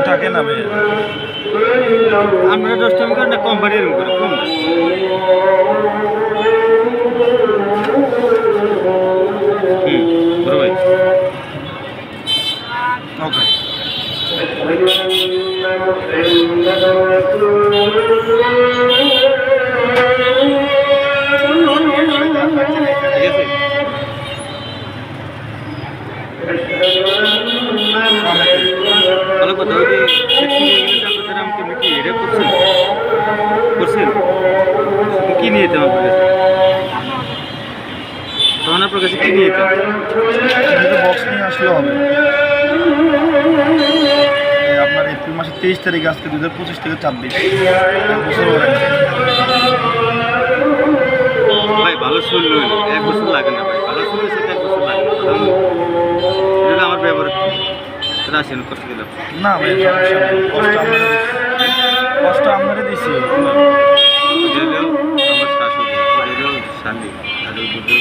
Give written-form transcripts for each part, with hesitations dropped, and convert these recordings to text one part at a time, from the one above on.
থাকে না ভাই আমরা 10 টাকা করে কম বাড়ি এরকম করে কম বড় ভাই ওকে ভালো কথা ওই যে আমাকে কি এটা করছেন কি নিয়ে যেতে আমার কাছে তখন আপনার কাছে কি নিয়ে যেতে বক্স নিয়ে আসলে হবে আপনার এপ্রিল মাসের 23 তারিখে আজকে 2025 থেকে 26 বছর ভাই ভালো শুনলো 1 বছর লাগে না ভাই ভালো শুনলে সেটা 1 বছর লাগে এটা আমার ব্যবহার রাশিয়ান করতে গেলাম না ভাই কষ্ট আমরা দিছি আমার শাশুড়ি শালি আর ওই দুটো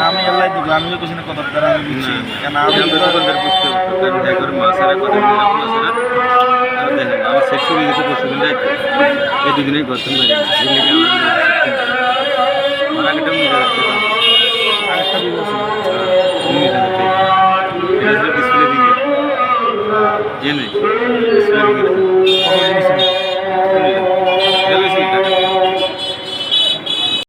আমি আল্লাহ দিব আমি কিছু না কথা দ্বারা আমি দিচ্ছি কেন আমি দোকানদার বুঝতে পারতো কারণ একবার মাছের কথা মাছেরা আর দেখেন আমার শেষ করে গেছে পরশুদিন যাইতে এই দুদিনেই গর্তন বেড়ে গেছে আমার আগেটা মনে রাখতে আরেকটা বিল আছে ডিসপ্লে দিকে জেনে ডিসপ্লে দিকে